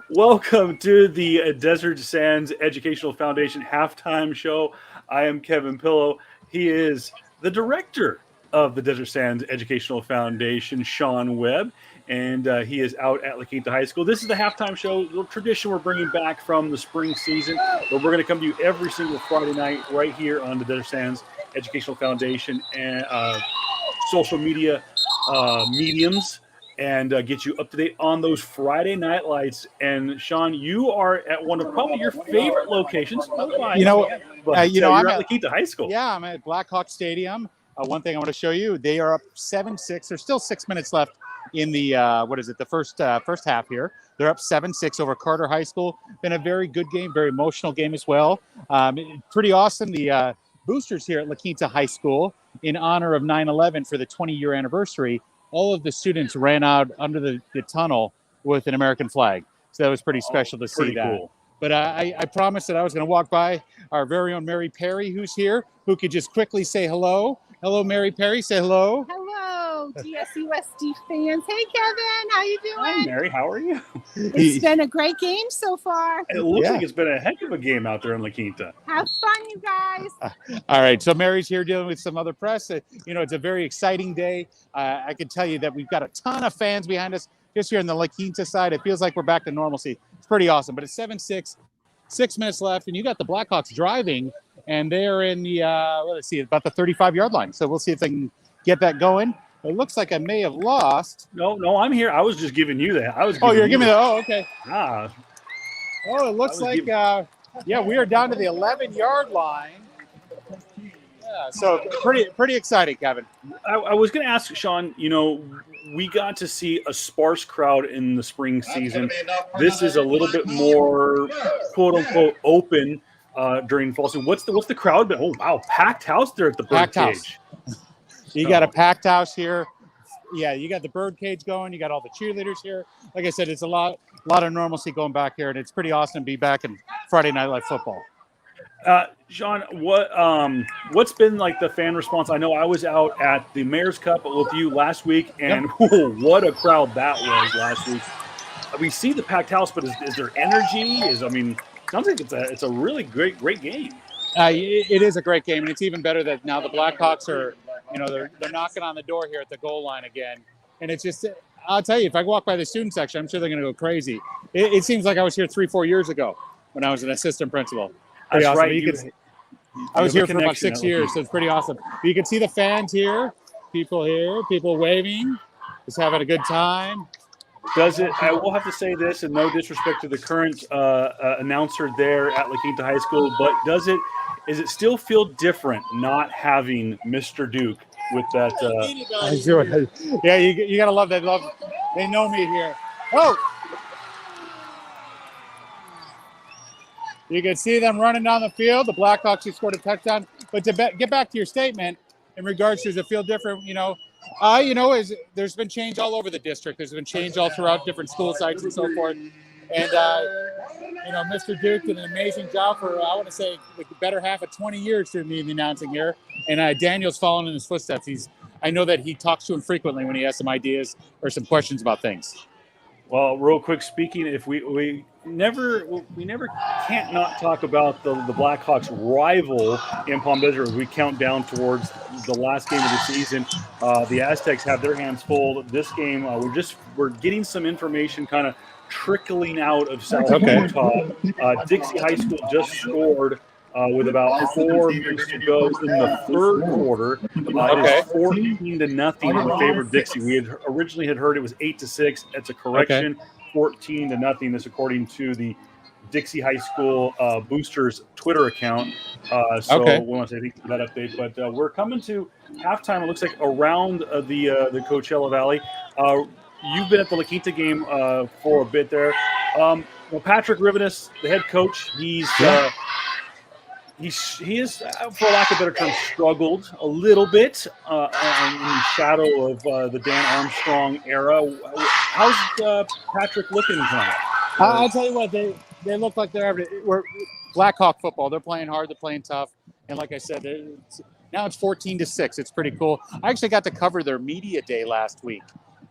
Welcome to the Desert Sands Educational Foundation halftime show. I am Kevin Pillow. He is the director of the Desert Sands Educational Foundation, Sean Webb, and he is out at La Quinta High School. This is the halftime show, the tradition we're bringing back from the spring season, but we're going to come to you every single Friday night right here on the Desert Sands Educational Foundation and social media mediums, and get you up to date on those Friday night lights. And Sean, you are at one of probably your favorite locations. I'm at La Quinta High School. Yeah, I'm at Blackhawk Stadium. One thing I want to show you, they are up 7-6. There's still 6 minutes left in the the first half here. They're up 7-6 over Carter High School. Been a very good game, very emotional game as well. Pretty awesome. The boosters here at La Quinta High School, in honor of 9/11 for the 20-year anniversary, all of the students ran out under the tunnel with an American flag. So that was pretty special to see that. Cool. But I promised that I was going to walk by our very own Mary Perry, who's here, who could just quickly say hello. Hello, Mary Perry. Say hello. Hello, DSUSD fans. Hey, Kevin. How you doing? Hi, Mary. How are you? It's been a great game so far. It looks like it's been a heck of a game out there in La Quinta. Have fun, you guys. All right. So Mary's here dealing with some other press. It's a very exciting day. I can tell you that we've got a ton of fans behind us. Just here on the La Quinta side, it feels like we're back to normalcy. It's pretty awesome. But it's 7-6, 6 minutes left, and you got the Blackhawks driving, and they're in the about the 35-yard line. So we'll see if they can get that going. It looks like I may have lost. No, I'm here. I was just giving you that. You're giving me that. Oh, okay. It looks like we are down to the 11-yard line. Yeah, so pretty exciting, Kevin. I was going to ask Sean, we got to see a sparse crowd in the spring season. This is a little bit more quote unquote open during fall season. What's the crowd been? Oh wow, packed house there at the birdcage. You got a packed house here. Yeah, you got the birdcage going. You got all the cheerleaders here. Like I said, it's a lot of normalcy going back here, and it's pretty awesome to be back in Friday Night Live football. Sean, what's been like the fan response? I know I was out at the Mayor's Cup with you last week, and what a crowd that was last week. We see the packed house, but is there energy? Sounds like it's a really great game. It is a great game, and it's even better that now the Blackhawks are, they're knocking on the door here at the goal line again, and it's just. I'll tell you, if I walk by the student section, I'm sure they're going to go crazy. It seems like I was here 3-4 years ago when I was an assistant principal. Pretty awesome. Right. I was here for about 6 years, so it's pretty awesome. You can see the fans here, people waving, just having a good time. I will have to say this, and no disrespect to the current announcer there at La Quinta High School, but does it still feel different not having Mr. Duke with that? Yeah, you got to love that. They know me here. Oh! You can see them running down the field. The Blackhawks have scored a touchdown. But to get back to your statement in regards to does it feel different, there's been change all over the district. There's been change all throughout different school sites and so forth. And, Mr. Duke did an amazing job for, I want to say, the better half of 20 years doing the announcing here. And Daniel's following in his footsteps. I know that he talks to him frequently when he has some ideas or some questions about things. Well, real quick speaking, if we never can't not talk about the Blackhawks rival in Palm Desert as we count down towards the last game of the season. The Aztecs have their hands full. This game, we're getting some information kind of trickling out of South Utah. Dixie High School just scored with about 4 minutes to go in the third quarter. It is 14-0 in favor of Dixie. We had originally heard it was 8-6. That's a correction. 14-0. This according to the Dixie High School Boosters Twitter account. We want to say thank you for that update. But we're coming to halftime. It looks like around the Coachella Valley. You've been at the La Quinta game for a bit there. Patrick Rivenis, the head coach, he is, for lack of a better term, struggled a little bit in the shadow of the Dan Armstrong era. How's Patrick looking tonight? I'll tell you what, they look like we're Blackhawk football. They're playing hard, they're playing tough, and like I said, now it's 14-6. It's pretty cool. I actually got to cover their media day last week.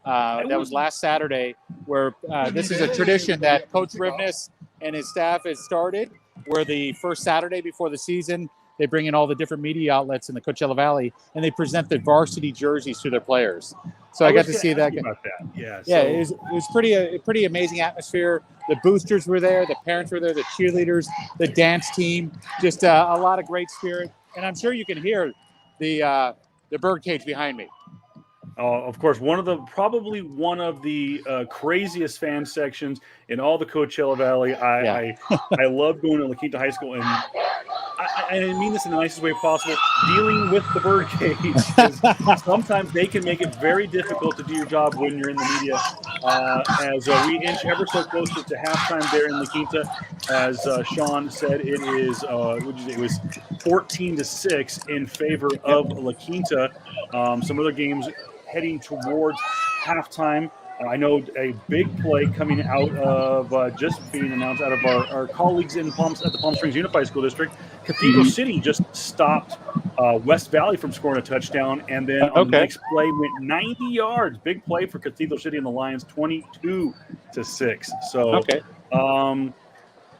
That was last Saturday. where this is a tradition that Coach Rivness and his staff has started, where the first Saturday before the season, they bring in all the different media outlets in the Coachella Valley, and they present the varsity jerseys to their players. So I got to see that. About that. Yeah, yeah, it was pretty amazing atmosphere. The boosters were there, the parents were there, the cheerleaders, the dance team, just a lot of great spirit. And I'm sure you can hear the birdcage behind me. Of course, probably one of the craziest fan sections in all the Coachella Valley. I love going to La Quinta High School, and I mean this in the nicest way possible, dealing with the birdcage. Sometimes they can make it very difficult to do your job when you're in the media. As we inch ever so closer to halftime there in La Quinta, as Sean said, it was 14-6 in favor of La Quinta. Some other games heading towards halftime. I know a big play coming out of just being announced out of our colleagues at the Palm Springs Unified School District. Cathedral City just stopped West Valley from scoring a touchdown, and then on the next play went 90 yards. Big play for Cathedral City and the Lions, 22-6. So,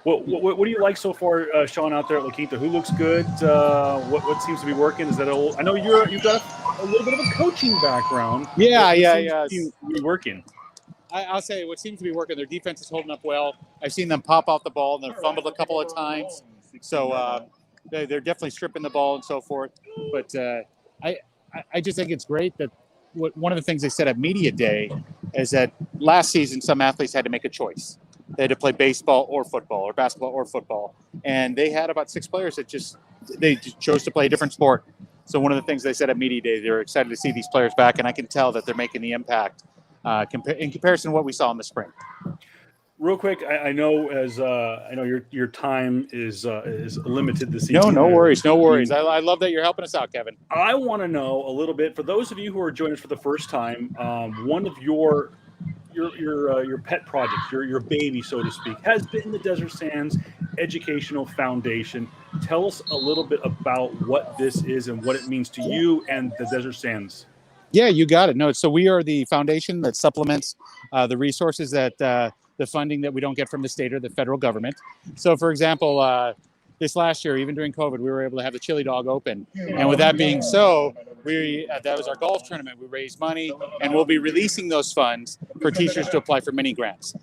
what do you like so far, Sean, out there at La Quinta? Who looks good? What seems to be working? Is that I know you've got a little bit of a coaching background. Yeah. Working. I'll say what seems to be working. Their defense is holding up well. I've seen them pop out the ball and they're fumbled a couple of times. So they're definitely stripping the ball and so forth. But I just think it's great that one of the things they said at Media Day is that last season some athletes had to make a choice. They had to play baseball or football or basketball or football. And they had about 6 players that they chose to play a different sport. So one of the things they said at Media Day, they're excited to see these players back, and I can tell that they're making the impact in comparison to what we saw in the spring. Real quick, I know your time is limited this evening. No worries. I love that you're helping us out, Kevin. I want to know a little bit, for those of you who are joining us for the first time, one of your pet projects, your baby, so to speak, has been the Desert Sands Educational Foundation. Tell us a little bit about what this is and what it means to you and the Desert Sands. Yeah, you got it. No, so we are the foundation that supplements the resources that the funding that we don't get from the state or the federal government. So, for example, this last year, even during COVID, we were able to have the Chili Dog open. And with that being so, that was our golf tournament. We raised money, and we'll be releasing those funds for teachers to apply for mini grants.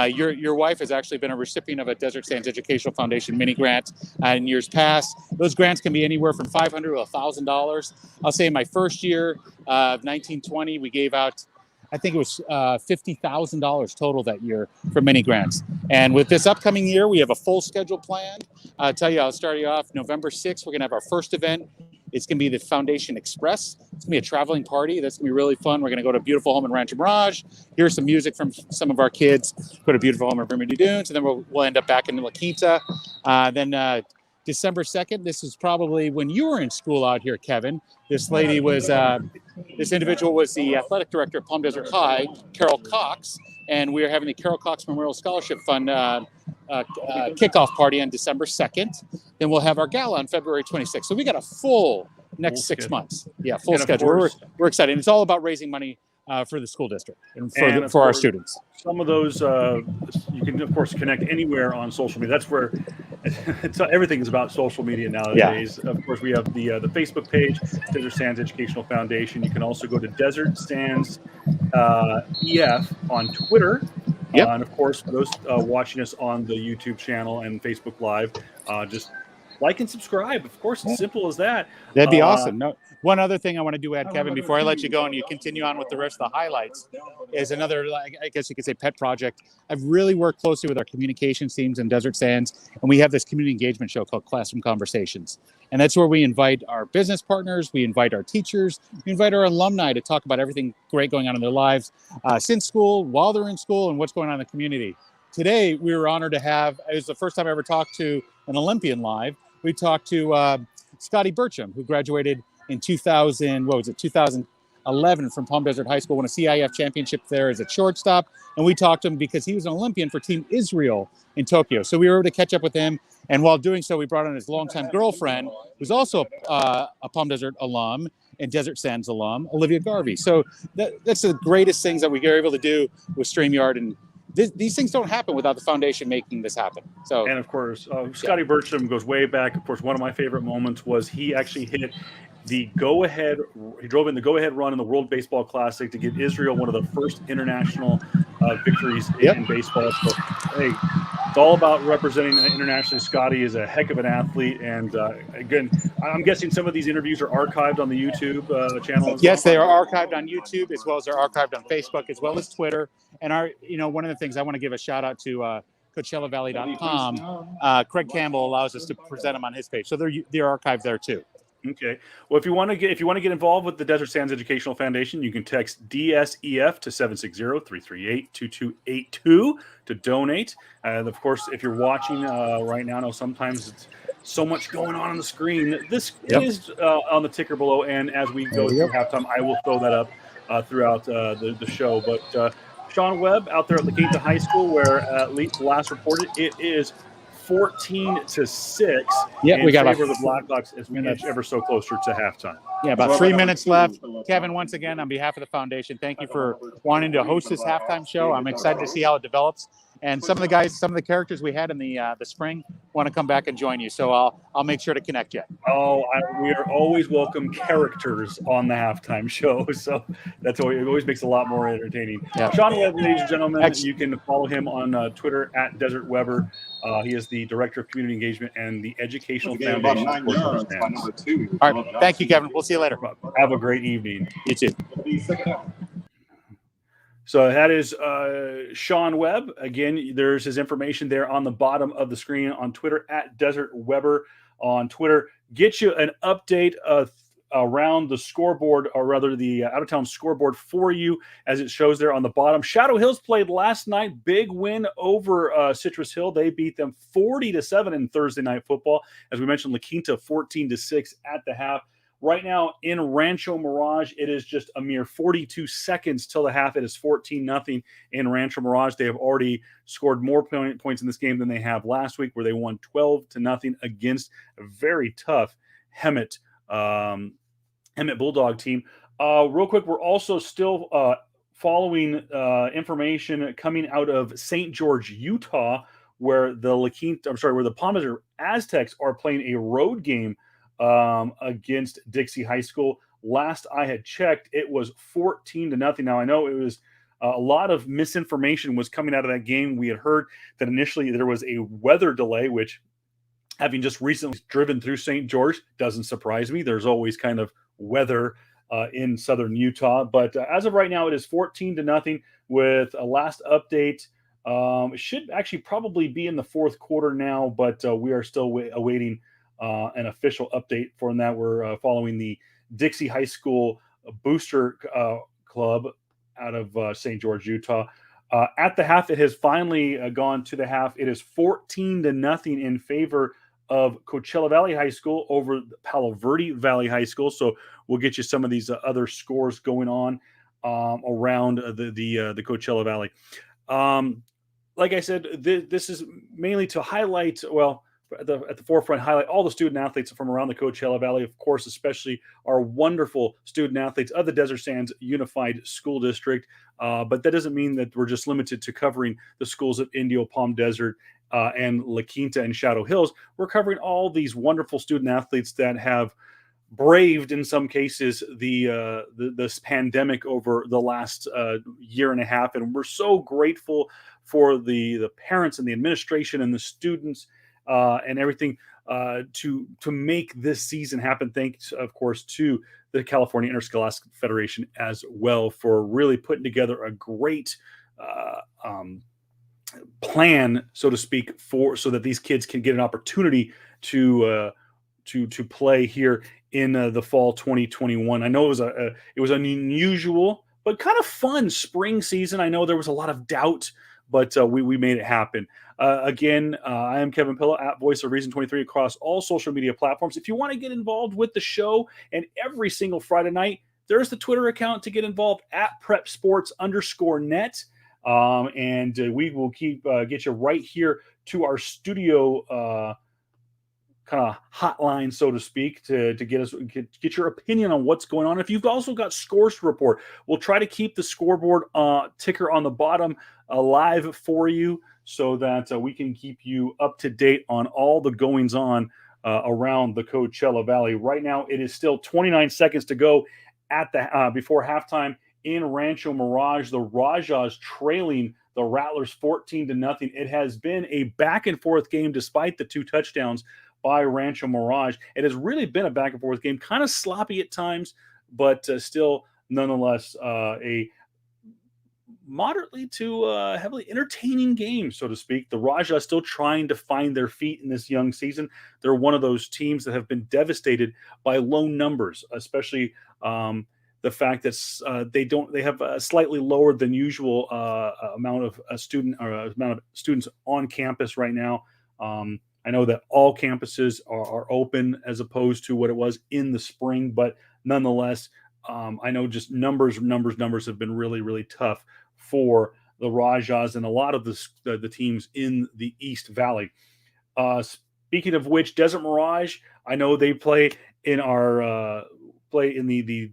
Your wife has actually been a recipient of a Desert Sands Educational Foundation mini grant in years past. Those grants can be anywhere from $500 to $1,000. I'll say in my first year of 1920, we gave out, I think it was $50,000 total that year for mini grants. And with this upcoming year, we have a full schedule planned. I'll start you off November 6th. We're going to have our first event. It's going to be the Foundation Express. It's going to be a traveling party. That's going to be really fun. We're going to go to a beautiful home in Rancho Mirage, hear some music from some of our kids, go to a beautiful home in Bermuda Dunes, and then we'll end up back in La Quinta. Then December 2nd, this is probably when you were in school out here, Kevin. This individual was the athletic director of Palm Desert High, Carol Cox, and we are having the Carol Cox Memorial Scholarship Fund kickoff party on December 2nd. Then we'll have our gala on February 26th. So we got a full next 6 months. Yeah, full schedule. We're excited. And it's all about raising money for the school district and for our students. Some of those you can, of course, connect anywhere on social media. That's where everything is about social media nowadays. Yeah. Of course, we have the Facebook page, Desert Sands Educational Foundation. You can also go to Desert Sands EF on Twitter. Yep. And, of course, for those watching us on the YouTube channel and Facebook Live, just like and subscribe. Of course, it's simple as that. That'd be awesome. No, one other thing I want to do, Kevin, before I let you go and you continue on with the rest of the highlights, is another, I guess you could say, pet project. I've really worked closely with our communications teams in Desert Sands, and we have this community engagement show called Classroom Conversations. And that's where we invite our business partners, we invite our teachers, we invite our alumni to talk about everything great going on in their lives since school, while they're in school, and what's going on in the community. Today, we were honored to have, it was the first time I ever talked to an Olympian live. We talked to Scotty Burcham, who graduated in 2011 from Palm Desert High School, won a CIF championship there as a shortstop. And we talked to him because he was an Olympian for Team Israel in Tokyo. So we were able to catch up with him. And while doing so, we brought on his longtime girlfriend, who's also a Palm Desert alum, and Desert Sands alum, Olivia Garvey. So that's the greatest things that we are able to do with StreamYard. And these things don't happen without the foundation making this happen. So, and of course, Scotty Bertram goes way back. Of course, one of my favorite moments was he actually hit the go-ahead. He drove in the go-ahead run in the World Baseball Classic to give Israel one of the first international victories in baseball. So, hey, it's all about representing internationally. Scotty is a heck of an athlete, and again, I'm guessing some of these interviews are archived on the YouTube channel. Yes, they are archived on YouTube, as well as they're archived on Facebook, as well as Twitter. And one of the things I want to give a shout out to CoachellaValley.com. Craig Campbell allows us to present them on his page, so they're archived there too. Okay. Well, if you want to get involved with the Desert Sands Educational Foundation, you can text DSEF to 760-338-2282 to donate. And of course, if you're watching right now, I know sometimes it's so much going on the screen. This is on the ticker below, and as we go through halftime, I will throw that up throughout the show. But Sean Webb out there at La Quinta High School, where at least last reported, it is 14-6. Yeah, we got favor of the Blackhawks as we inch ever so closer to halftime. Yeah, about 3 minutes left. Kevin, once again, on behalf of the foundation, thank you for wanting to host this halftime show. I'm excited to see how it develops. And some of the characters we had in the spring want to come back and join you. So I'll make sure to connect you. We are always welcome characters on the halftime show. So it always makes it a lot more entertaining. Yeah. Sean Webb, ladies and gentlemen, you can follow him on Twitter at Desert Weber. He is the Director of Community Engagement and the Educational Foundation. All right. Thank you, Kevin. We'll see you later. Have a great evening. You too. So that is Sean Webb. Again, there's his information there on the bottom of the screen on Twitter at Desert Weber on Twitter. Get you an update around the scoreboard, or rather the out-of-town scoreboard for you as it shows there on the bottom. Shadow Hills played last night. Big win over Citrus Hill. They beat them 40-7 in Thursday Night Football. As we mentioned, La Quinta 14-6 at the half. Right now in Rancho Mirage, it is just a mere 42 seconds till the half. It is 14-0 in Rancho Mirage. They have already scored more points in this game than they have last week, where they won 12-0 against a very tough Hemet Bulldog team. Real quick, we're also still following information coming out of St. George, Utah, where the Palm Desert Aztecs are playing a road game against Dixie High School. Last I had checked, it was 14-0. Now, I know it was a lot of misinformation was coming out of that game. We had heard that initially there was a weather delay, which, having just recently driven through St. George, doesn't surprise me. There's always kind of weather in southern Utah. But as of right now, it is 14-0 with a last update. It should actually probably be in the fourth quarter now, but we are still awaiting an official update for that. We're following the Dixie High School Booster Club out of St. George, Utah. At the half, it has finally gone to the half. It is 14-0 in favor of Coachella Valley High School over Palo Verde Valley High School. So we'll get you some of these other scores going on around the Coachella Valley. Like I said, this is mainly to highlight, at the forefront, highlight all the student athletes from around the Coachella Valley, of course, especially our wonderful student athletes of the Desert Sands Unified School District. But that doesn't mean that we're just limited to covering the schools of Indio, Palm Desert, and La Quinta and Shadow Hills. We're covering all these wonderful student athletes that have braved, in some cases, this pandemic over the last year and a half. And we're so grateful for the parents and the administration and the students and everything to make this season happen. Thanks, of course, to the California Interscholastic Federation as well for really putting together a great plan, so to speak, so that these kids can get an opportunity to play here in the fall 2021. I know it was an unusual but kind of fun spring season. I know there was a lot of doubt, but we made it happen. Again, I am Kevin Pillow at Voice of Reason 23 across all social media platforms. If you want to get involved with the show, and every single Friday night, there's the Twitter account to get involved at prepsports_net. And we will get you right here to our studio kind of hotline, so to speak, to get your opinion on what's going on. If you've also got scores to report, we'll try to keep the scoreboard ticker on the bottom alive for you, so that we can keep you up to date on all the goings on around the Coachella Valley. Right now, it is still 29 seconds to go at the before halftime in Rancho Mirage. The Rajahs trailing the Rattlers 14-0. It has been a back and forth game despite the 2 touchdowns by Rancho Mirage. It has really been a back and forth game, kind of sloppy at times, but still nonetheless a moderately to heavily entertaining game, so to speak. The Rajahs still trying to find their feet in this young season. They're one of those teams that have been devastated by low numbers, especially the fact that they have a slightly lower than usual amount of students on campus right now. I know that all campuses are open as opposed to what it was in the spring, but nonetheless, I know just numbers have been really, really tough for the Rajahs and a lot of the teams in the East Valley. Speaking of which, Desert Mirage, I know they play in the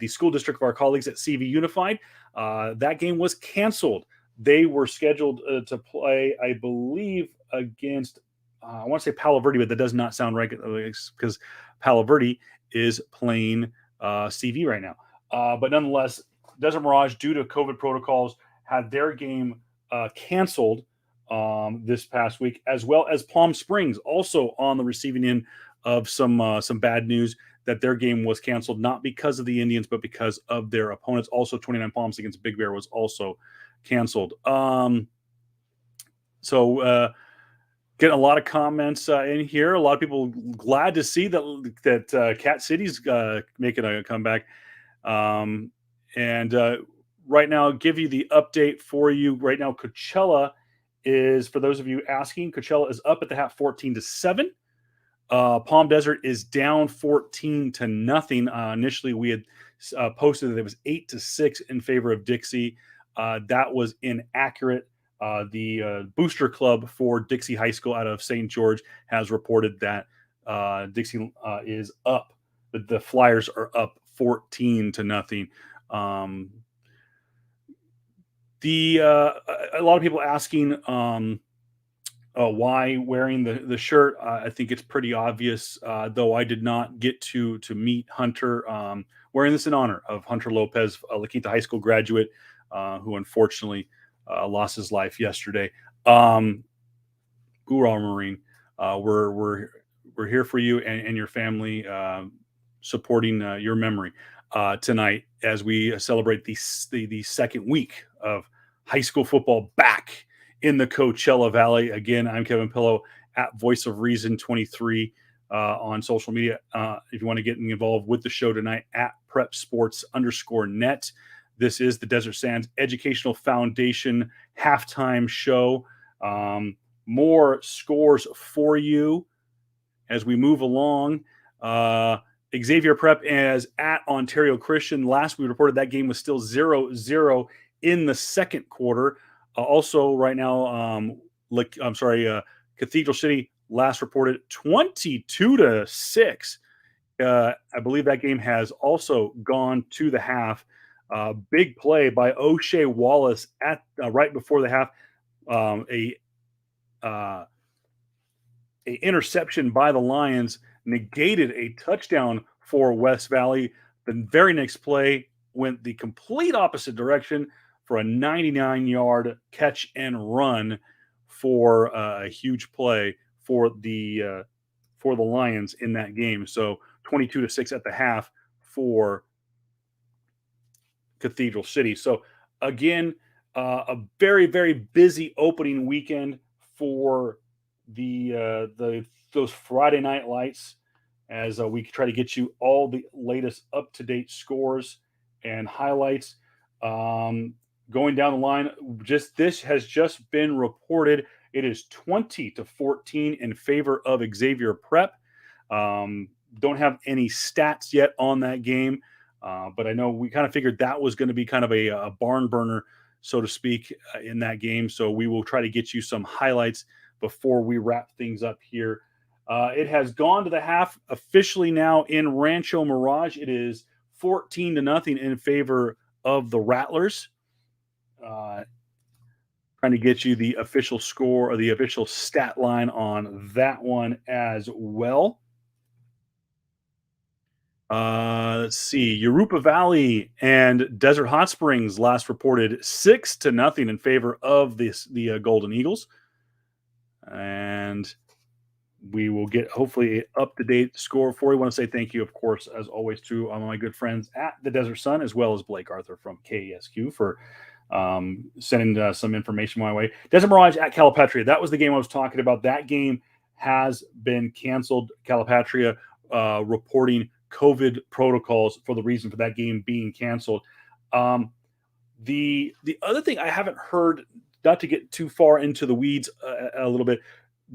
school district of our colleagues at CV Unified. That game was canceled. They were scheduled to play, I believe, against I want to say Palo Verde, but that does not sound right because Palo Verde is playing CV right now. But nonetheless, Desert Mirage, due to COVID protocols, had their game canceled this past week, as well as Palm Springs, also on the receiving end of some bad news that their game was canceled, not because of the Indians, but because of their opponents. Also, 29 Palms against Big Bear was also canceled. Getting a lot of comments in here. A lot of people glad to see that Cat City's making a comeback. Right now, I'll give you the update for you. Right now, Coachella is, for those of you asking, Coachella is up at the half 14-7. Palm Desert is down 14-0. Initially, we had posted that it was 8-6 in favor of Dixie. That was inaccurate. The booster club for Dixie High School out of St. George has reported that Dixie is up. The Flyers are up 14-0. A lot of people asking why wearing the shirt. I think it's pretty obvious, though I did not get to meet Hunter. Wearing this in honor of Hunter Lopez, a La Quinta High School graduate who unfortunately lost his life yesterday. Hoorah, Marine. We're here for you and your family, supporting your memory tonight as we celebrate the second week of high school football back in the Coachella Valley. Again, I'm Kevin Pillow at Voice of Reason 23 on social media. If you want to get involved with the show tonight, at prepsports_net. This is the Desert Sands Educational Foundation halftime show. More scores for you as we move along. Xavier Prep is at Ontario Christian. Last we reported that game was still 0-0 in the second quarter. Also, right now, Cathedral City last reported 22-6. I believe that game has also gone to the half. Big play by O'Shea Wallace at right before the half. A interception by the Lions negated a touchdown for West Valley. The very next play went the complete opposite direction for a 99-yard catch and run for a huge play for the Lions in that game. So 22-6 at the half for Cathedral City. So again, a very, very busy opening weekend for those Friday night lights as we try to get you all the latest up-to-date scores and highlights. Going down the line, this has just been reported. It is 20-14 in favor of Xavier Prep. Don't have any stats yet on that game, but I know we kind of figured that was going to be kind of a barn burner, so to speak, in that game. So we will try to get you some highlights before we wrap things up here It has gone to the half officially now in Rancho Mirage. It is 14-0 in favor of the Rattlers. Trying to get you the official score or the official stat line on that one as well. Let's see. Europa Valley and Desert Hot Springs last reported 6-0 in favor of the Golden Eagles. And we will get hopefully an up-to-date score for you. I want to say thank you, of course, as always, to my good friends at the Desert Sun, as well as Blake Arthur from KESQ for sending some information my way. Desert Mirage at Calipatria. That was the game I was talking about. That game has been canceled. Calipatria reporting COVID protocols for the reason for that game being canceled. The other thing I haven't heard, not to get too far into the weeds a little bit,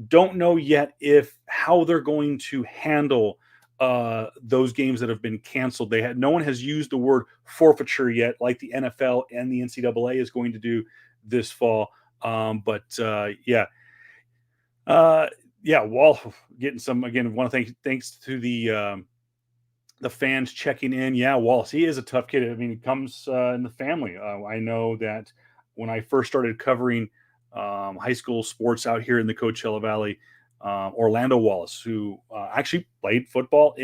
don't know yet how they're going to handle those games that have been canceled. No one has used the word forfeiture yet, like the NFL and the NCAA is going to do this fall. Yeah, Wall getting some again. Want to thanks to the fans checking in. Yeah, Wallace, he is a tough kid. I mean, he comes in the family. I know that when I first started covering high school sports out here in the Coachella Valley, Orlando Wallace, who actually played football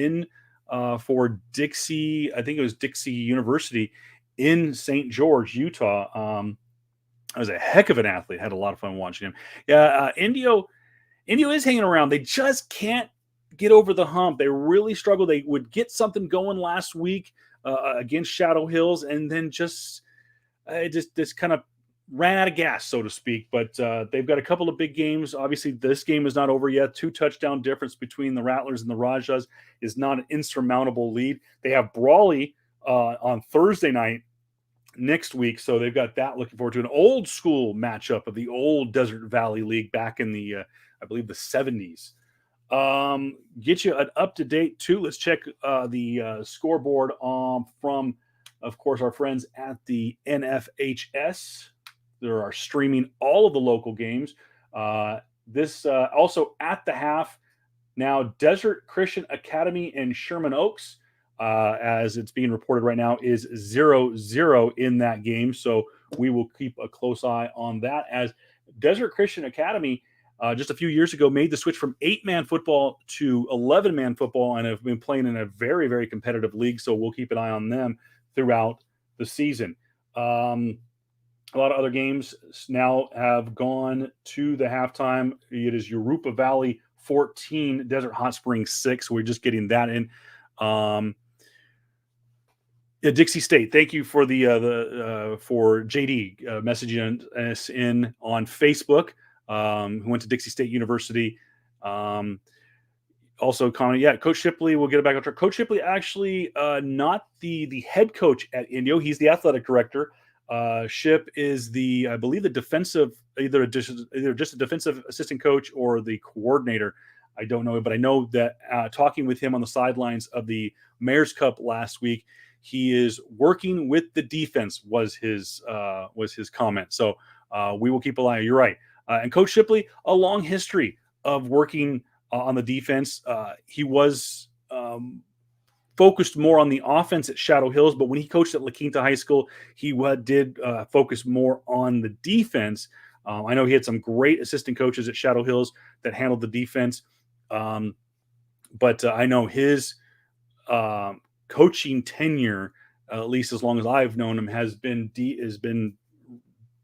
for Dixie, I think it was Dixie University in St. George, Utah. I was a heck of an athlete. Had a lot of fun watching him. Yeah, Indio is hanging around. They just can't get over the hump. They really struggle. They would get something going last week against Shadow Hills, and then just kind of ran out of gas, so to speak. But they've got a couple of big games. Obviously, this game is not over yet. 2 touchdown difference between the Rattlers and the Rajahs is not an insurmountable lead. They have Brawley on Thursday night next week, so they've got that looking forward to. An old school matchup of the old Desert Valley League back in the, I believe, the 70s. Get you an up-to-date, too. Let's check the scoreboard from, of course, our friends at the NFHS. They are streaming all of the local games. This also at the half now, Desert Christian Academy in Sherman Oaks, as it's being reported right now, is 0-0 in that game. So we will keep a close eye on that, as Desert Christian Academy just a few years ago made the switch from 8-man football to 11-man football and have been playing in a very, very competitive league. So we'll keep an eye on them throughout the season. A lot of other games now have gone to the halftime. It is Europa Valley 14, Desert Hot Springs 6. We're just getting that in. Dixie State, thank you for for JD messaging us in on Facebook. Who went to Dixie State University. Also commenting, yeah, Coach Shipley, we'll get it back on track. Coach Shipley actually not the head coach at Indio. He's the athletic director. Ship is I believe the defensive, either just a defensive assistant coach or the coordinator. I don't know, but I know that talking with him on the sidelines of the Mayor's Cup last week, he is working with the defense was his comment. So we will keep an eye. You're right. And Coach Shipley, a long history of working on the defense. He was focused more on the offense at Shadow Hills, but when he coached at La Quinta High School, he did focus more on the defense. I know he had some great assistant coaches at Shadow Hills that handled the defense, but I know his coaching tenure, at least as long as I've known him, has been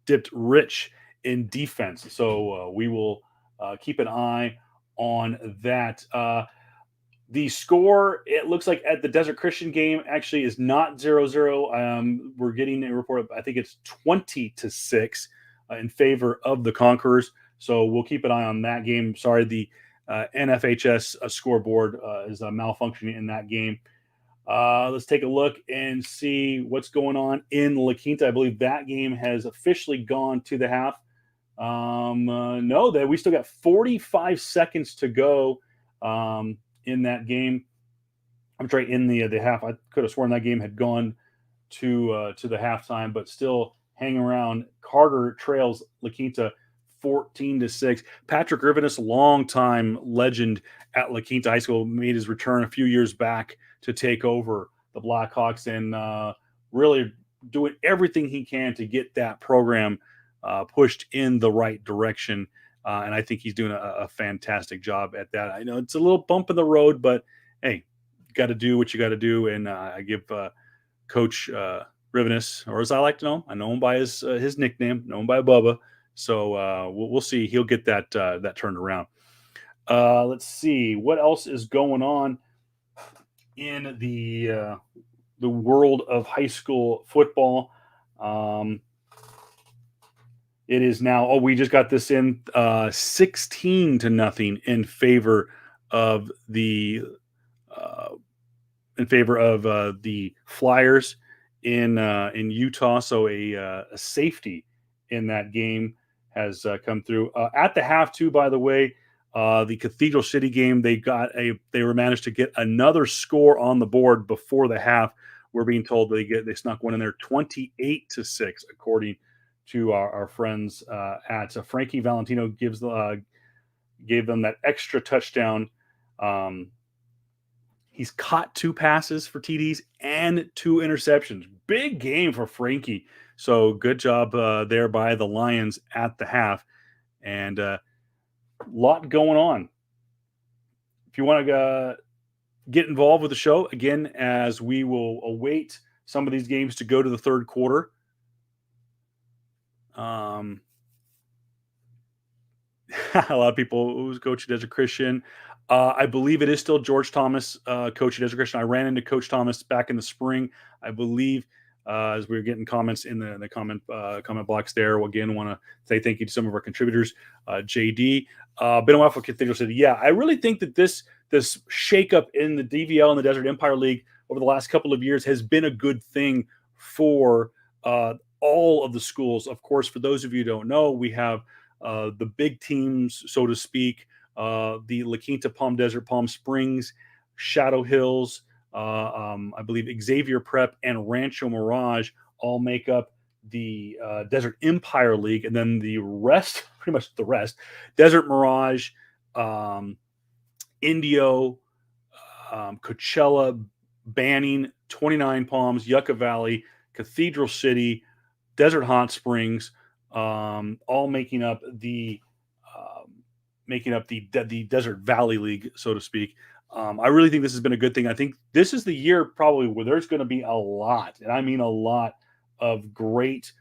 dipped rich in defense. So we will keep an eye on that. The score, it looks like at the Desert Christian game, actually is not 0-0. We're getting a report of, I think it's 20-6 in favor of the Conquerors. So we'll keep an eye on that game. Sorry, the NFHS scoreboard is malfunctioning in that game. Let's take a look and see what's going on in La Quinta. I believe that game has officially gone to the half. No, that we still got 45 seconds to go in that game. I'm sorry, in the half. I could have sworn that game had gone to the halftime, but still hanging around. Carter trails La Quinta 14-6. Patrick Rivenis, longtime legend at La Quinta High School, made his return a few years back to take over the Blackhawks and really doing everything he can to get that program pushed in the right direction. And I think he's doing a fantastic job at that. I know it's a little bump in the road, but hey, you got to do what you got to do. And I give Coach Rivenis, or as I like to know him, I know him by his nickname, know him by Bubba. So we'll see. He'll get that turned around. Let's see what else is going on in the world of high school football. It is now. We just got this in 16-0 in favor of the Flyers in Utah. So a safety in that game has come through at the half too. By the way, the Cathedral City game, they were managed to get another score on the board before the half. We're being told they snuck one in there, 28-6, according to our friends at Frankie Valentino gave them that extra touchdown. He's caught 2 passes for TDs and 2 interceptions. Big game for Frankie. So good job there by the Lions at the half. And lot going on. If you want to get involved with the show, again, as we will await some of these games to go to the third quarter. A lot of people who's coach at Desert Christian. I believe it is still George Thomas, coach at Desert Christian. I ran into Coach Thomas back in the spring, I believe, as we were getting comments in the comment box there. Well, again, want to say thank you to some of our contributors. JD, been a while for Cathedral City. Yeah, I really think that this shakeup in the DVL and the Desert Empire League over the last couple of years has been a good thing for all of the schools. Of course, for those of you who don't know, we have the big teams, so to speak, the La Quinta, Palm Desert, Palm Springs, Shadow Hills, I believe Xavier Prep and Rancho Mirage all make up the Desert Empire League. And then the rest, pretty much the rest, Desert Mirage, Indio, Coachella, Banning, 29 Palms, Yucca Valley, Cathedral City, Desert Hot Springs, all making up the Desert Valley League, so to speak. I really think this has been a good thing. I think this is the year probably where there's going to be a lot, and I mean a lot, of great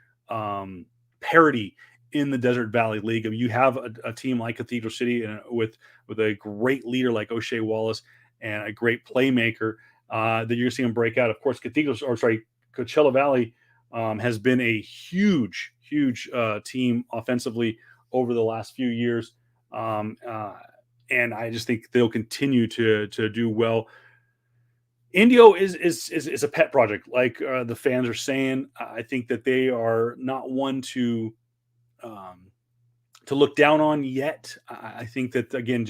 parity in the Desert Valley League. I mean, you have a team like Cathedral City and with a great leader like O'Shea Wallace and a great playmaker that you're seeing them break out. Of course, Coachella Valley has been a huge team offensively over the last few years. And I just think they'll continue to do well. Indio is a pet project, like the fans are saying. I think that they are not one to look down on yet. I think that, again,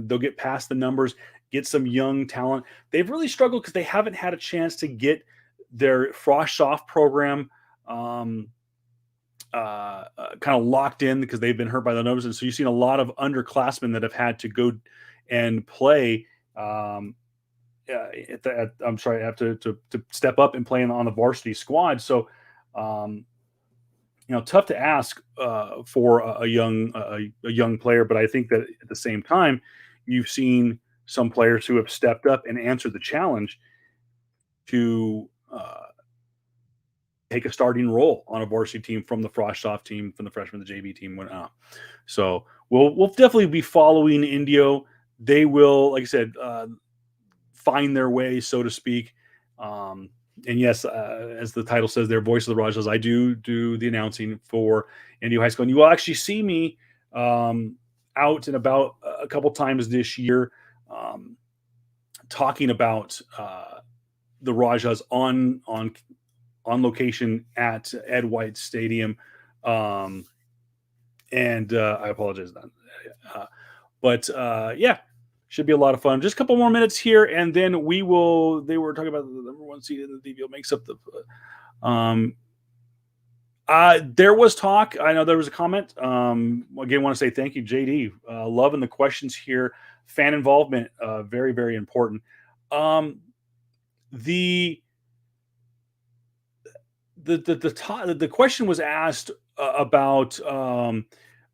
they'll get past the numbers, get some young talent. They've really struggled because they haven't had a chance to get their Frosh Soft program kind of locked in because they've been hurt by the numbers. And so you've seen a lot of underclassmen that have had to go and play have to step up and play on the varsity squad. So, tough to ask for a young player, but I think that at the same time, you've seen some players who have stepped up and answered the challenge to take a starting role on a varsity team from the Frosh Soft team, from the freshman, the JV team went out. So we'll definitely be following Indio. They will, like I said, find their way, so to speak. And yes, as the title says, their voice of the Rajahs, I do the announcing for Indio High School. And you will actually see me out and about a couple times this year talking about the Rajahs on location at Ed White Stadium. And I apologize. But should be a lot of fun. Just a couple more minutes here, and then they were talking about the number one seed in the DVL makes up the There was talk. I know there was a comment. Again, want to say thank you, JD. Loving the questions here. Fan involvement, very, very important. Um, the the question was asked about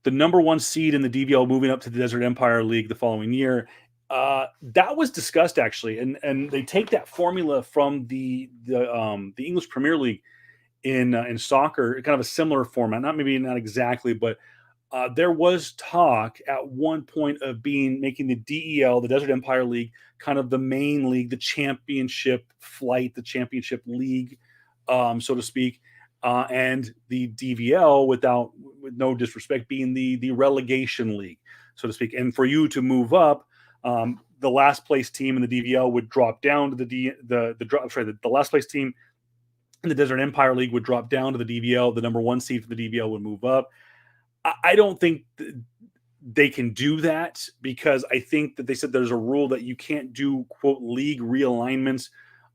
the number one seed in the DVL moving up to the Desert Empire League the following year. That was discussed actually, and they take that formula from the English Premier League in soccer, kind of a similar format. Not exactly, but there was talk at one point of making the DEL, the Desert Empire League, kind of the main league, the championship flight, the championship league, so to speak, and the DVL, with no disrespect, being the relegation league, so to speak. And for you to move up, the last place team in the DVL would drop down to the last place team in the Desert Empire League would drop down to the DVL. The number one seed for the DVL would move up. I don't think they can do that, because I think that they said there's a rule that you can't do, quote, league realignments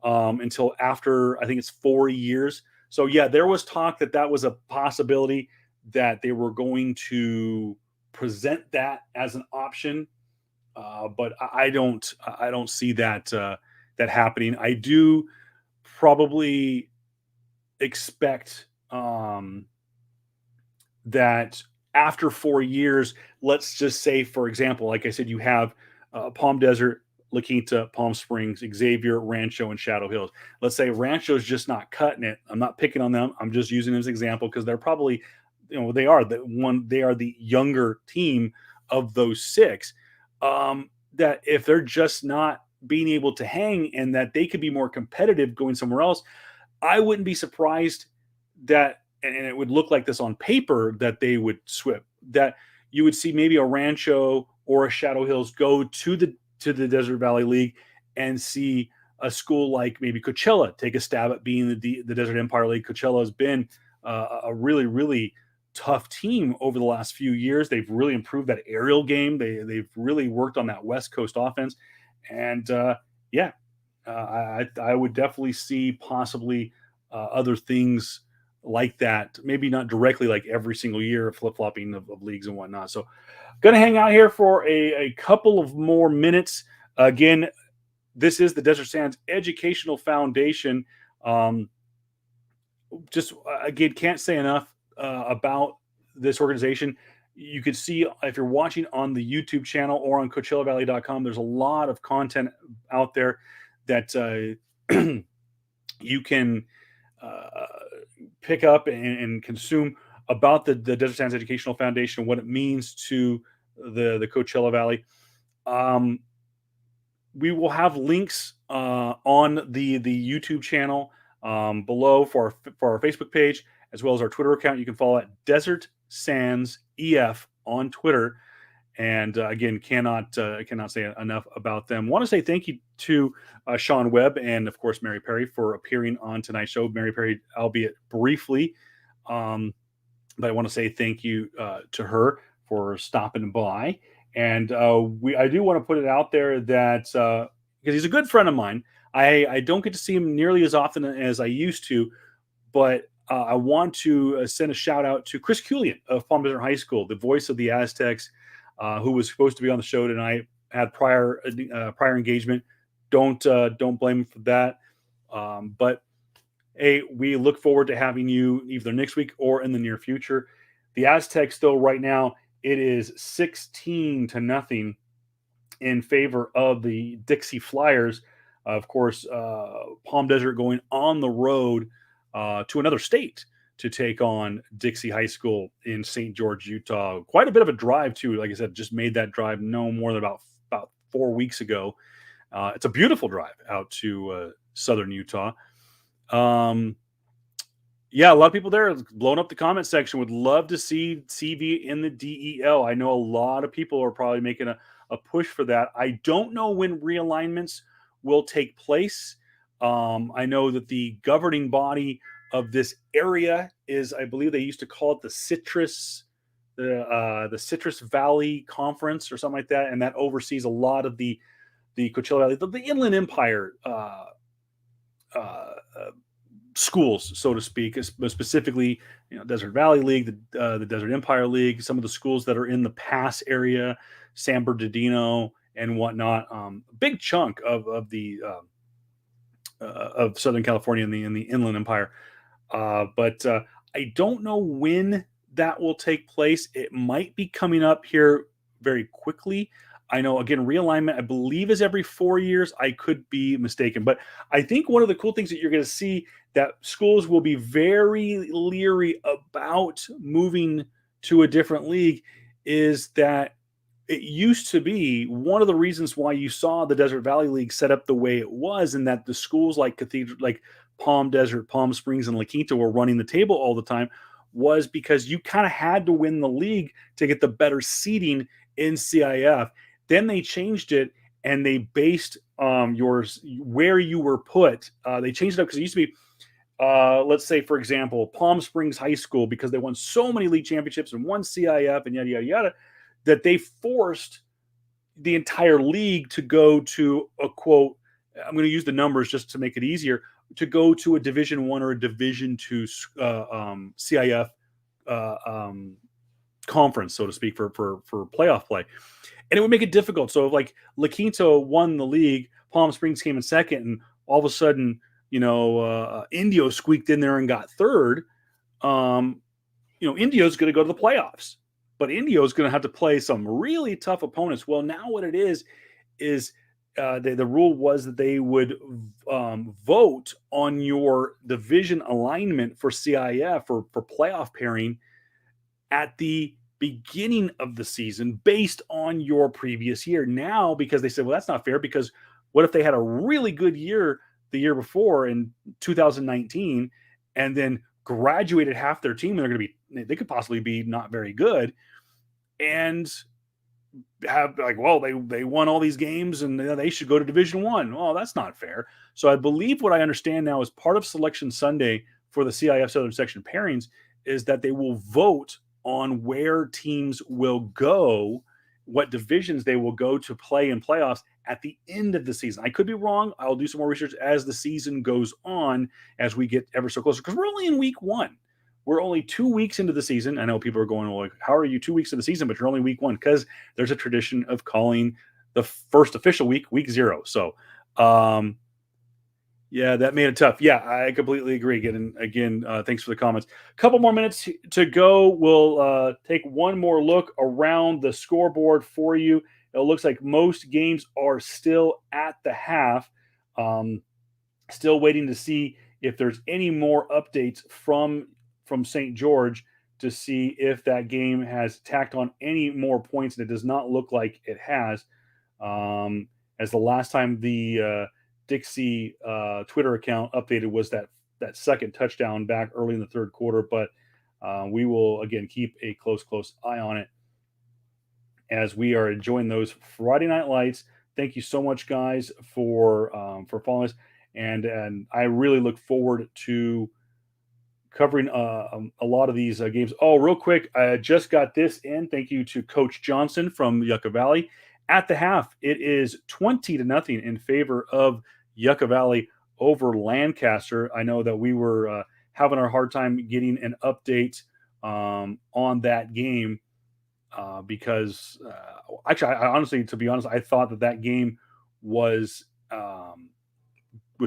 until after, I think it's 4 years. So yeah, there was talk that was a possibility, that they were going to present that as an option. But I don't see that happening. I do probably expect that after 4 years, let's just say, for example, like I said, you have Palm Desert, La Quinta, Palm Springs, Xavier, Rancho, and Shadow Hills. Let's say Rancho's just not cutting it. I'm not picking on them. I'm just using them as an example, because they're probably, they are the younger team of those six. That if they're just not being able to hang, and that they could be more competitive going somewhere else, I wouldn't be surprised that, and it would look like this on paper, that they would swip, that you would see maybe a Rancho or a Shadow Hills go to the Desert Valley League, and see a school like maybe Coachella take a stab at being the Desert Empire League. Coachella has been a really, really tough team over the last few years. They've really improved that aerial game. They've really worked on that West Coast offense. And I would definitely see possibly other things like that. Maybe not directly like every single year, flip-flopping of leagues and whatnot. So going to hang out here for a couple of more minutes. Again, this is the Desert Sands Educational Foundation. Just again, can't say enough about this organization. You could see, if you're watching on the YouTube channel or on CoachellaValley.com, there's a lot of content out there that you can pick up and consume about the Desert Sands Educational Foundation, what it means to the Coachella Valley. We will have links on the YouTube channel below for our Facebook page, as well as our Twitter account. You can follow at Desert Sands EF on Twitter. And again, cannot say enough about them. Want to say thank you to Sean Webb and, of course, Mary Perry for appearing on tonight's show. Mary Perry, albeit briefly, but I want to say thank you to her for stopping by. And I do want to put it out there that because he's a good friend of mine, I don't get to see him nearly as often as I used to, but I want to send a shout out to Chris Culian of Palm Desert High School, the voice of the Aztecs, who was supposed to be on the show tonight, had prior engagement. Don't blame him for that. But hey, we look forward to having you either next week or in the near future. The Aztecs, though, right now it is 16-0 in favor of the Dixie Flyers. Of course, Palm Desert going on the road to another state to take on Dixie High School in St. George, Utah. Quite a bit of a drive, too. Like I said, just made that drive no more than about 4 weeks ago. It's a beautiful drive out to southern Utah. Yeah, a lot of people there blowing up the comment section. Would love to see CV in the DEL. I know a lot of people are probably making a push for that. I don't know when realignments will take place. I know that the governing body of this area is, I believe they used to call it the Citrus Valley Conference or something like that, and that oversees a lot of the Coachella Valley, the Inland Empire schools, so to speak, specifically, Desert Valley League, the Desert Empire League, some of the schools that are in the pass area, San Bernardino and whatnot. Big chunk of Southern California in the Inland Empire. But I don't know when that will take place. It might be coming up here very quickly. I know, again, realignment, I believe, is every 4 years. I could be mistaken. But I think one of the cool things that you're going to see that schools will be very leery about moving to a different league is that it used to be one of the reasons why you saw the Desert Valley League set up the way it was, and that the schools like Cathedral, like Palm Desert, Palm Springs, and La Quinta were running the table all the time, was because you kind of had to win the league to get the better seating in CIF. Then they changed it and they based yours where you were put. They changed it up because it used to be, let's say, for example, Palm Springs High School, because they won so many league championships and won CIF and yada, yada, yada, that they forced the entire league to go to a quote, I'm going to use the numbers just to make it easier, to go to a Division One or a Division Two CIF conference, so to speak, for playoff play. And it would make it difficult. So if like La Quinta won the league, Palm Springs came in second, and all of a sudden, Indio squeaked in there and got third. Indio's going to go to the playoffs, but Indio's going to have to play some really tough opponents. Well, now what it is the rule was that they would vote on your division alignment for CIF for playoff pairing at the beginning of the season based on your previous year. Now, because they said, well, that's not fair, because what if they had a really good year the year before in 2019 and then graduated half their team, and they could possibly be not very good, and have like, well, they won all these games and they should go to Division One. Well, that's not fair. So I believe what I understand now is part of Selection Sunday for the CIF Southern Section pairings is that they will vote on where teams will go, what divisions they will go to play in playoffs at the end of the season. I could be wrong. I'll do some more research as the season goes on, as we get ever so closer, because we're only in week 1. We're only 2 weeks into the season. I know people are going, well, how are you 2 weeks into the season, but you're only week 1? Because there's a tradition of calling the first official week 0. So, yeah, that made it tough. Yeah, I completely agree. Again, thanks for the comments. A couple more minutes to go. We'll take one more look around the scoreboard for you. It looks like most games are still at the half. Still waiting to see if there's any more updates from St. George to see if that game has tacked on any more points, and it does not look like it has. As the last time the Dixie Twitter account updated was that second touchdown back early in the third quarter, but we will again keep a close eye on it as we are enjoying those Friday night lights. Thank you so much, guys, for following us, and I really look forward to covering a lot of these games. Oh, real quick, I just got this in. Thank you to Coach Johnson from Yucca Valley. At the half, it is 20-0 in favor of Yucca Valley over Lancaster. I know that we were having a hard time getting an update on that game because actually, I honestly, to be honest, I thought that game was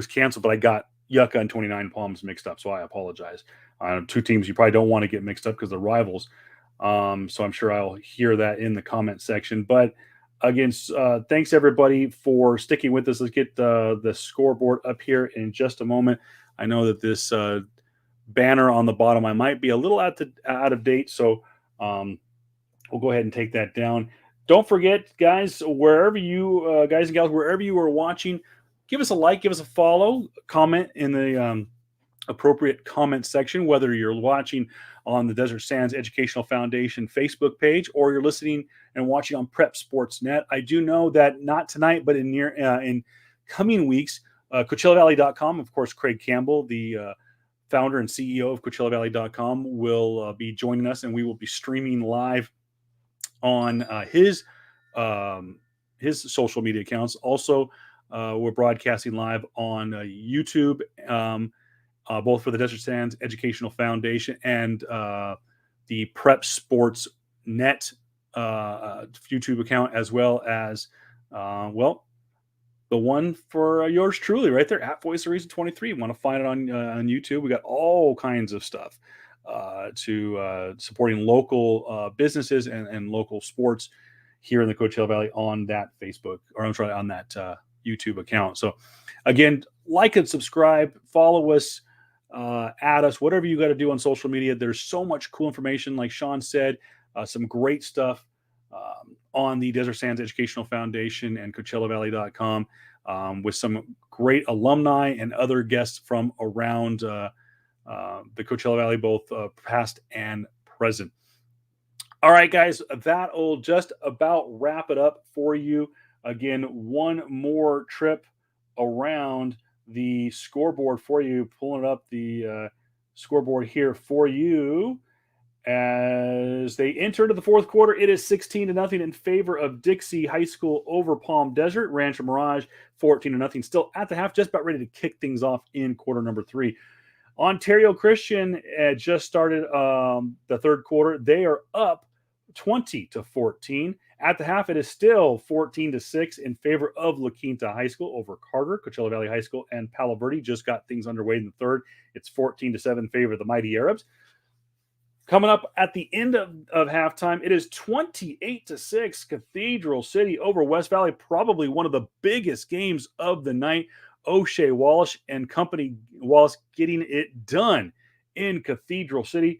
canceled, but I got Yucca and 29 Palms mixed up, so I apologize. Two teams you probably don't want to get mixed up because they're rivals. So I'm sure I'll hear that in the comment section. But again, thanks everybody for sticking with us. Let's get the scoreboard up here in just a moment. I know that this banner on the bottom, I might be a little out of date, so we'll go ahead and take that down. Don't forget, guys, wherever you guys and gals, wherever you are watching, give us a like, give us a follow, comment in the appropriate comment section, whether you're watching on the Desert Sands Educational Foundation Facebook page or you're listening and watching on Prep Sports Net. I do know that not tonight, but in coming weeks, CoachellaValley.com, of course, Craig Campbell, the founder and CEO of CoachellaValley.com, will be joining us, and we will be streaming live on his social media accounts. Also, we're broadcasting live on YouTube both for the Desert Sands Educational Foundation and the Prep Sports Net YouTube account, as well as, the one for yours truly right there at Voice of Reason 23. You want to find it on YouTube. We got all kinds of stuff to supporting local businesses and local sports here in the Coachella Valley on that Facebook, or I'm sorry, on that YouTube account. So again, like and subscribe, follow us, add us, whatever you got to do on social media. There's so much cool information, like Sean said, some great stuff on the Desert Sands Educational Foundation and CoachellaValley.com with some great alumni and other guests from around the Coachella Valley, both past and present. All right, guys, that'll just about wrap it up for you. Again, one more trip around the scoreboard for you, pulling up the scoreboard here for you. As they enter into the fourth quarter, it is 16-0 in favor of Dixie High School over Palm Desert. Rancho Mirage 14-0, still at the half, just about ready to kick things off in quarter number 3. Ontario Christian just started the third quarter. They are up 20-14. At the half, it is still 14-6 in favor of La Quinta High School over Carter. Coachella Valley High School and Palo Verde just got things underway in the third. It's 14-7 in favor of the Mighty Arabs. Coming up at the end of halftime, it is 28-6 Cathedral City over West Valley, probably one of the biggest games of the night. O'Shea Wallace and company, Wallace getting it done in Cathedral City.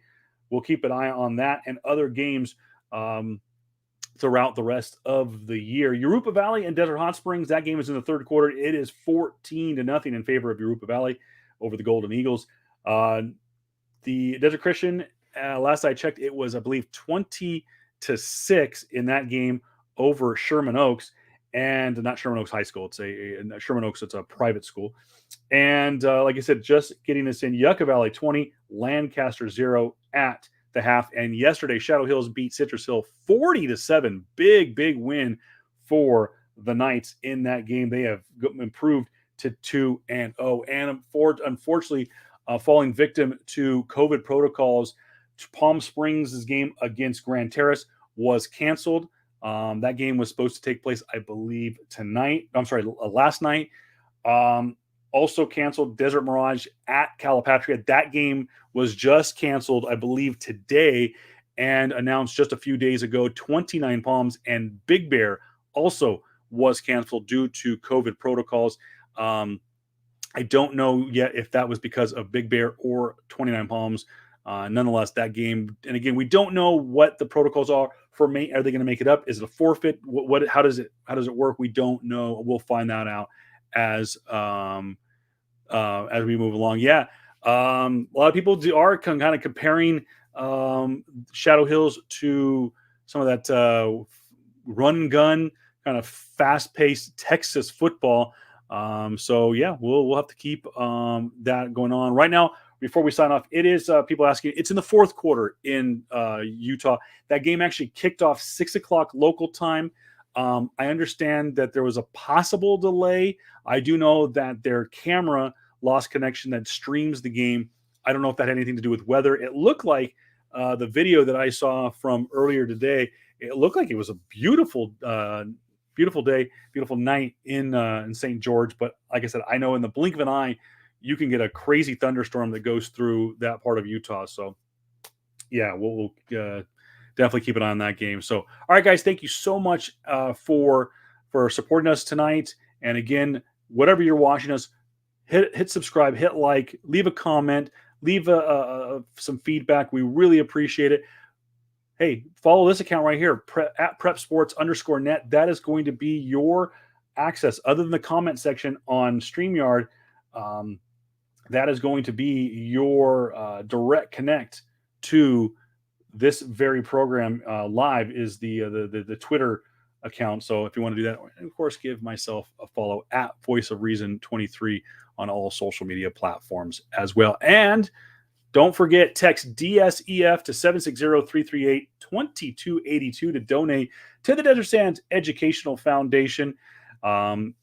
We'll keep an eye on that and other games throughout the rest of the year. Europa Valley and Desert Hot Springs, that game is in the third quarter. It is 14-0 in favor of Europa Valley over the Golden Eagles. The Desert Christian, last I checked, it was, I believe, 20-6 in that game over Sherman Oaks, and not Sherman Oaks High School. It's Sherman Oaks. It's a private school. And like I said, just getting this in, Yucca Valley 20, Lancaster 0 at the half. And yesterday, Shadow Hills beat Citrus Hill 40-7. Big win for the Knights in that game. They have improved to 2-0. And unfortunately, falling victim to COVID protocols, Palm Springs' game against Grand Terrace was canceled. That game was supposed to take place, I believe, last night. Also canceled Desert Mirage at Calipatria. That game was just canceled, I believe, today, and announced just a few days ago. 29 Palms and Big Bear also was canceled due to COVID protocols. I don't know yet if that was because of Big Bear or 29 Palms. Nonetheless, that game, and again, we don't know what the protocols are for me. Are they going to make it up? Is it a forfeit? How does it work? We don't know. We'll find that out as we move along. Yeah, a lot of people are kind of comparing Shadow Hills to some of that run and gun kind of fast paced Texas football. So yeah, we'll have to keep that going on right now. Before we sign off, it is people asking. It's in the fourth quarter in Utah. That game actually kicked off 6:00 local time. I understand that there was a possible delay. I do know that their camera lost connection that streams the game. I don't know if that had anything to do with weather. It looked like the video that I saw from earlier today. It looked like it was a beautiful day, beautiful night in St. George. But like I said, I know in the blink of an eye, you can get a crazy thunderstorm that goes through that part of Utah. So, yeah, we'll definitely keep an eye on that game. So, all right, guys, thank you so much for supporting us tonight. And again, whatever you're watching us, hit subscribe, hit like, leave a comment, leave some feedback. We really appreciate it. Hey, follow this account right here, at PrepSports_net. That is going to be your access, other than the comment section on StreamYard. That is going to be your direct connect to this very program. Live is the Twitter account. So if you want to do that, and of course, give myself a follow at Voice of Reason 23 on all social media platforms as well. And don't forget, text DSEF to 760-338-2282 to donate to the Desert Sands Educational Foundation. And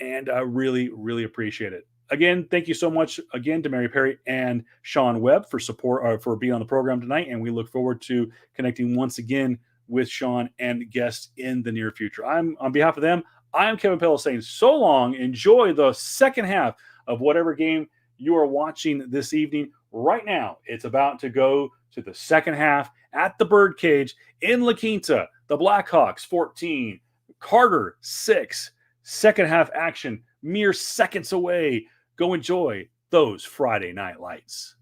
I really, really appreciate it. again, thank you so much again to Mary Perry and Sean Webb for support for being on the program tonight, and we look forward to connecting once again with Sean and guests in the near future. I'm on behalf of them. I am Kevin Pello saying so long. Enjoy the second half of whatever game you are watching this evening. Right now, it's about to go to the second half at the Birdcage in La Quinta. The Blackhawks 14, Carter 6. Second half action mere seconds away. Go enjoy those Friday night lights.